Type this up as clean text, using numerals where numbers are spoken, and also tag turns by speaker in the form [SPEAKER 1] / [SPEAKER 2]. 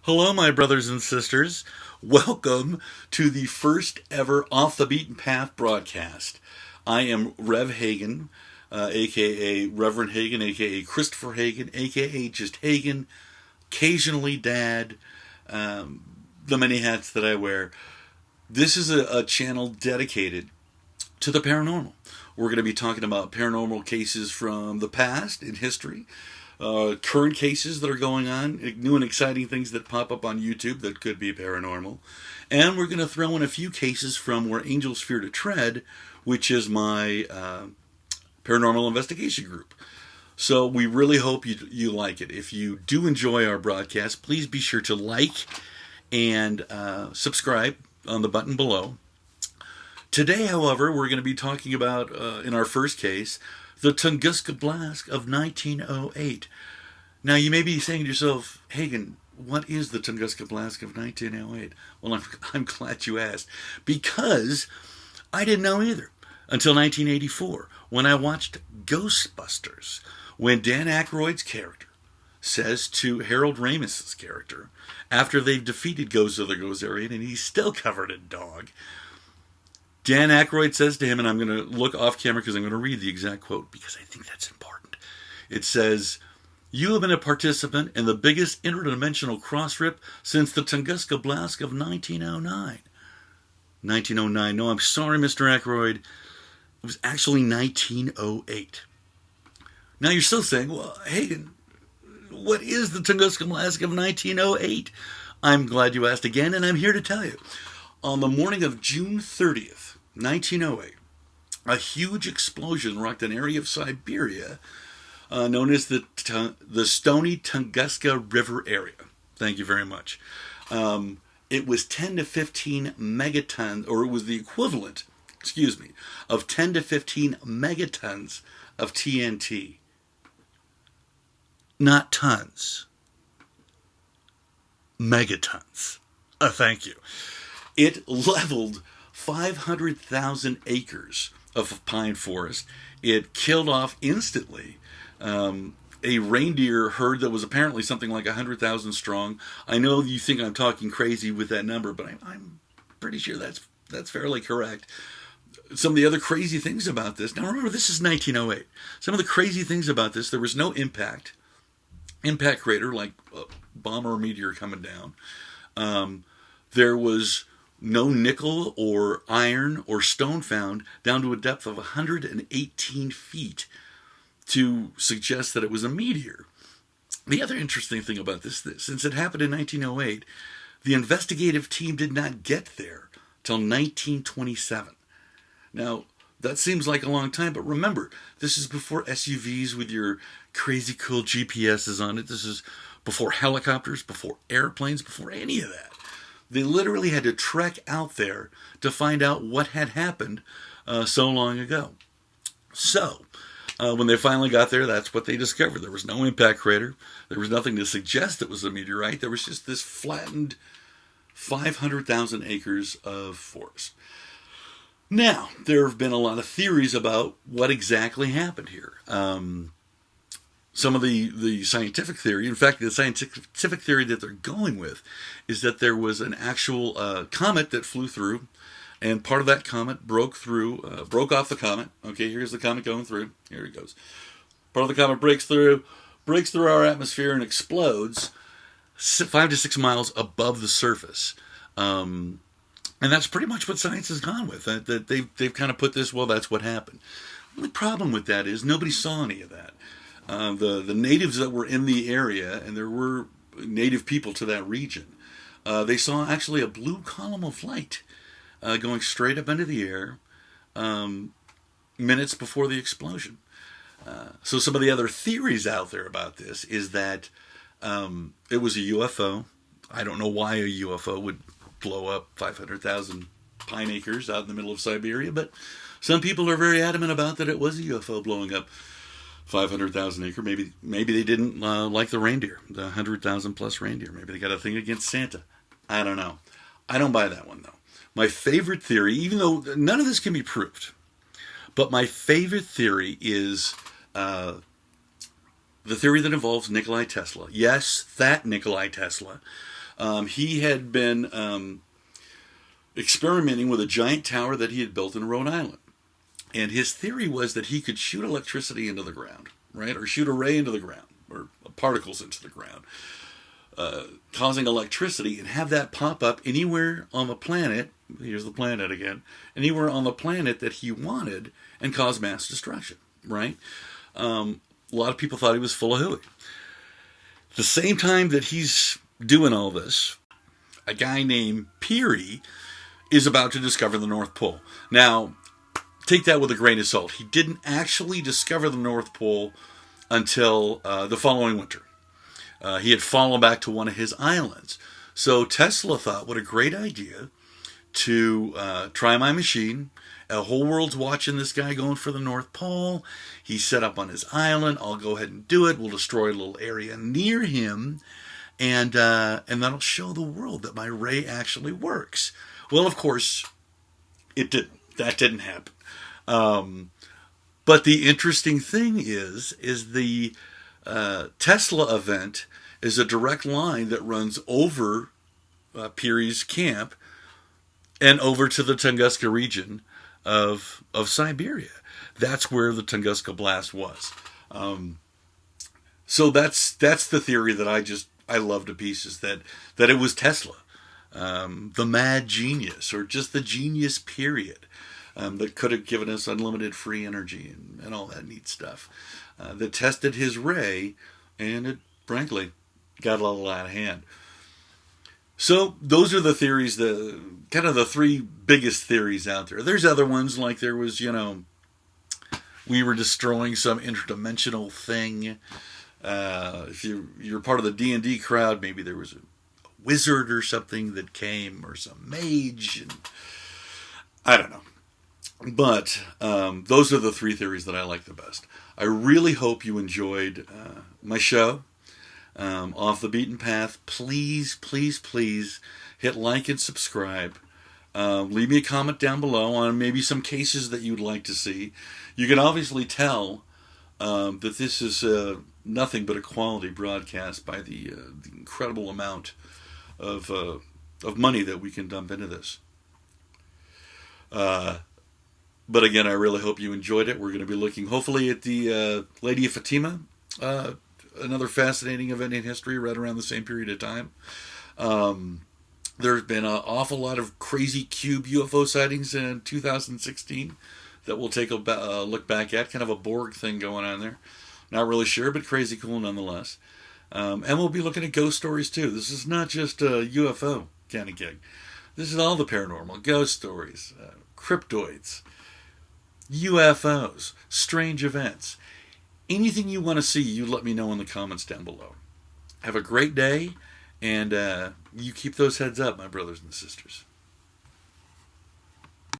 [SPEAKER 1] Hello, my brothers and sisters. Welcome to the first ever Off the Beaten Path broadcast. I am Rev Hagen, aka Reverend Hagen, aka Christopher Hagen, aka just Hagen, occasionally Dad, the many hats that I wear. This is a channel dedicated to the paranormal. We're going to be talking about paranormal cases from the past in history, current cases that are going on, new and exciting things that pop up on YouTube that could be paranormal. And we're going to throw in a few cases from Where Angels Fear to Tread, which is my paranormal investigation group. So we really hope you like it. If you do enjoy our broadcast, please be sure to like and subscribe on the button below. Today, however, we're going to be talking about, in our first case, the Tunguska Blast of 1908. Now, you may be saying to yourself, Hagen, what is the Tunguska Blast of 1908? Well, I'm glad you asked, because I didn't know either until 1984, when I watched Ghostbusters, when Dan Aykroyd's character says to Harold Ramis's character, after they've defeated Ghost of the Gozerian and he's still covered in dog, Dan Aykroyd says to him, and I'm going to look off camera because I'm going to read the exact quote because I think that's important. It says, "You have been a participant in the biggest interdimensional cross-rip since the Tunguska Blast of 1909. 1909. No, I'm sorry, Mr. Aykroyd. It was actually 1908. Now you're still saying, well, Hagen, what is the Tunguska Blast of 1908? I'm glad you asked again, and I'm here to tell you. On the morning of June 30th, 1908, a huge explosion rocked an area of Siberia known as the Stony Tunguska River area. Thank you very much. It was 10 to 15 megatons, or it was the equivalent, of 10 to 15 megatons of TNT. Not tons. Megatons. Thank you. It leveled 500,000 acres of pine forest. It killed off instantly a reindeer herd that was apparently something like 100,000 strong. I know you think I'm talking crazy with that number, but I'm pretty sure that's fairly correct. Some of the other crazy things about this, now remember, this is 1908. Some of the crazy things about this, there was no impact crater like a bomb or a meteor coming down. There was no nickel or iron or stone found down to a depth of 118 feet to suggest that it was a meteor. The other interesting thing about this, since it happened in 1908, the investigative team did not get there till 1927. Now, that seems like a long time, but remember, this is before SUVs with your crazy cool GPSs on it. This is before helicopters, before airplanes, before any of that. They literally had to trek out there to find out what had happened so long ago. So, when they finally got there, that's what they discovered. There was no impact crater. There was nothing to suggest it was a meteorite. There was just this flattened 500,000 acres of forest. Now, there have been a lot of theories about what exactly happened here. Some of the scientific theory, in fact, the scientific theory that they're going with is that there was an actual comet that flew through, and part of that comet broke off the comet. Okay, here's the comet going through. Here it goes. Part of the comet breaks through our atmosphere and explodes 5 to 6 miles above the surface. And that's pretty much what science has gone with. That they've kind of put this, well, that's what happened. The problem with that is nobody saw any of that. The natives that were in the area, and there were native people to that region, they saw actually a blue column of light going straight up into the air minutes before the explosion. So some of the other theories out there about this is that it was a UFO. I don't know why a UFO would blow up 500,000 pine acres out in the middle of Siberia, but some people are very adamant about that it was a UFO blowing up 500,000 acre. Maybe they didn't like the reindeer, the 100,000 plus reindeer. Maybe they got a thing against Santa. I don't know. I don't buy that one, though. My favorite theory, even though none of this can be proved, but my favorite theory is the theory that involves Nikolai Tesla. Yes, that Nikolai Tesla, He had been experimenting with a giant tower that he had built in Rhode Island. And his theory was that he could shoot electricity into the ground, right? Or shoot a ray into the ground, or particles into the ground, causing electricity, and have that pop up anywhere on the planet. Here's the planet again. Anywhere on the planet that he wanted, and cause mass destruction, right? A lot of people thought he was full of hooey. The same time that he's doing all this, a guy named Peary is about to discover the North Pole. Now, take that with a grain of salt. He didn't actually discover the North Pole until the following winter. He had fallen back to one of his islands. So Tesla thought, what a great idea to try my machine. A whole world's watching this guy going for the North Pole. He's set up on his island. I'll go ahead and do it. We'll destroy a little area near him, and that'll show the world that my ray actually works. Well, of course, it didn't. That didn't happen. But the interesting thing is the Tesla event is a direct line that runs over Peary's camp and over to the Tunguska region of Siberia. That's where the Tunguska Blast was. So that's the theory that I love to pieces, that it was Tesla, the mad genius, or just the genius period, that could have given us unlimited free energy and all that neat stuff, that tested his ray, and it frankly got a little out of hand. So those are the theories, the kind of the three biggest theories out there. There's other ones, like there was, we were destroying some interdimensional thing. If you're part of the D&D crowd, maybe there was a wizard or something that came, or some mage, and I don't know. But those are the three theories that I like the best. I really hope you enjoyed my show, Off the Beaten Path. Please, please, please hit like and subscribe. Leave me a comment down below on maybe some cases that you'd like to see. You can obviously tell that this is nothing but a quality broadcast by the incredible amount of money that we can dump into this. But again, I really hope you enjoyed it. We're going to be looking, hopefully, at the Lady of Fatima, another fascinating event in history right around the same period of time. There's been an awful lot of crazy cube UFO sightings in 2016 that we'll take a look back at. Kind of a Borg thing going on there. Not really sure, but crazy cool nonetheless. And we'll be looking at ghost stories too. This is not just a UFO kind of gig. This is all the paranormal, ghost stories, cryptoids, UFOs, strange events. Anything you want to see, you let me know in the comments down below. Have a great day, and you keep those heads up, my brothers and sisters.